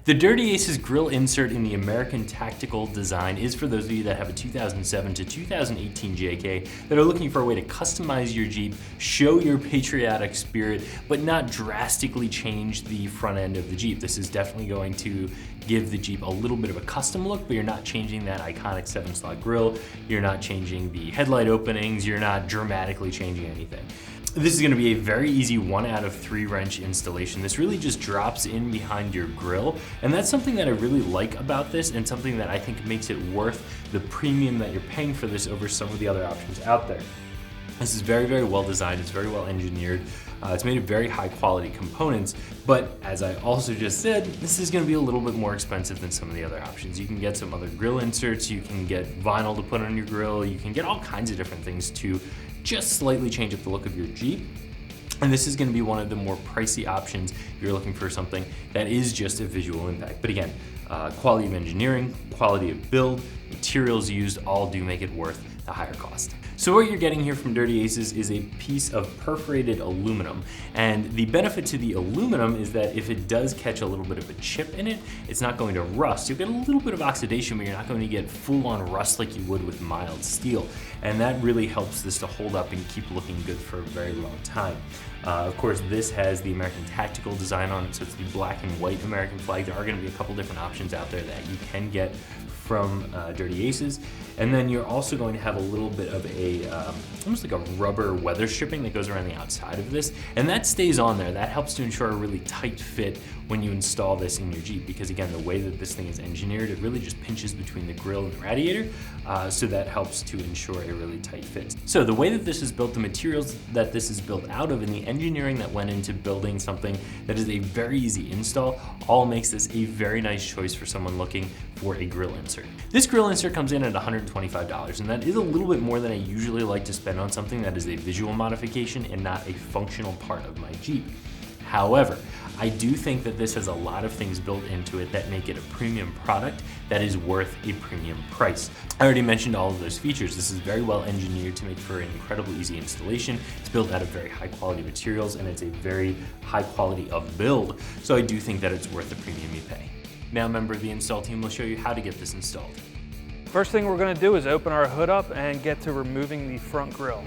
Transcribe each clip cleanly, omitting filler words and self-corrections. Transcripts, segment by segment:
The Dirty Aces grill insert in the American Tactical design is for those of you that have a 2007 to 2018 JK that are looking for a way to customize your Jeep, show your patriotic spirit, but not drastically change the front end of the Jeep. This is definitely going to give the Jeep a little bit of a custom look, but you're not changing that iconic 7-slot grill, you're not changing the headlight openings, you're not dramatically changing anything. This is going to be a very easy 1 out of 3 wrench installation. This really just drops in behind your grill, and that's something that I really like about this and something that I think makes it worth the premium that you're paying for this over some of the other options out there. This is very, very well designed, it's very well engineered, it's made of very high quality components, but as I also just said, this is going to be a little bit more expensive than some of the other options. You can get some other grill inserts, you can get vinyl to put on your grill, you can get all kinds of different things to just slightly change up the look of your Jeep. And this is going to be one of the more pricey options if you're looking for something that is just a visual impact. But again, quality of engineering, quality of build, materials used all do make it worth the higher cost. So what you're getting here from Dirty Aces is a piece of perforated aluminum. And the benefit to the aluminum is that if it does catch a little bit of a chip in it, it's not going to rust. You'll get a little bit of oxidation, but you're not going to get full-on rust like you would with mild steel. And that really helps this to hold up and keep looking good for a very long time. Of course, this has the American Tactical design on it, so it's the black and white American flag. There are going to be a couple different options out there that you can get from Dirty Aces. And then you're also going to have a little bit of a, almost like a rubber weather stripping that goes around the outside of this. And that stays on there. That helps to ensure a really tight fit when you install this in your Jeep, because again, the way that this thing is engineered, it really just pinches between the grille and the radiator, so that helps to ensure a really tight fit. So the way that this is built, the materials that this is built out of, and the engineering that went into building something that is a very easy install, all makes this a very nice choice for someone looking for a grill insert. This grill insert comes in at $125, and that is a little bit more than I usually like to spend on something that is a visual modification and not a functional part of my Jeep. However, I do think that this has a lot of things built into it that make it a premium product that is worth a premium price. I already mentioned all of those features. This is very well engineered to make for an incredibly easy installation. It's built out of very high quality materials, and it's a very high quality of build. So I do think that it's worth the premium you pay. Now a member of the install team will show you how to get this installed. First thing we're going to do is open our hood up and get to removing the front grille.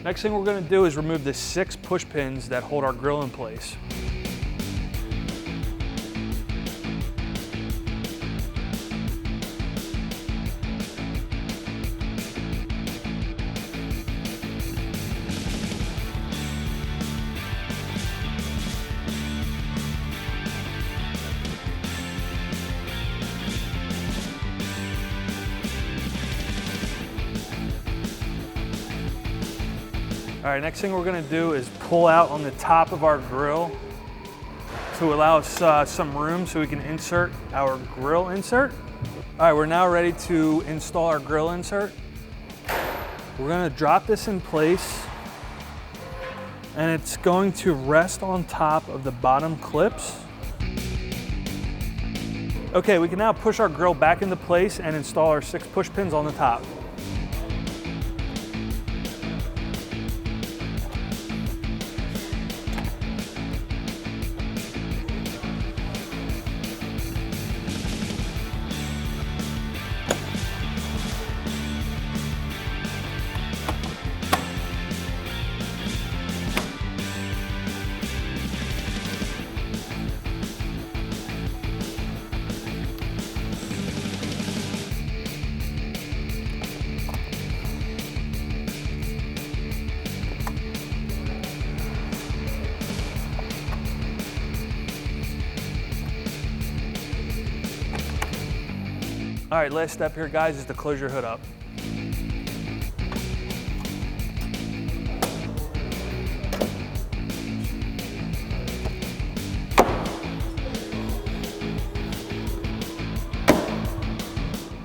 Next thing we're going to do is remove the 6 push pins that hold our grille in place. All right, next thing we're gonna do is pull out on the top of our grill to allow us some room so we can insert our grill insert. All right, we're now ready to install our grill insert. We're gonna drop this in place, and it's going to rest on top of the bottom clips. Okay, we can now push our grill back into place and install our 6 push pins on the top. All right, last step here, guys, is to close your hood up.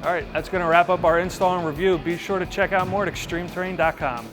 All right, that's gonna wrap up our install and review. Be sure to check out more at ExtremeTerrain.com.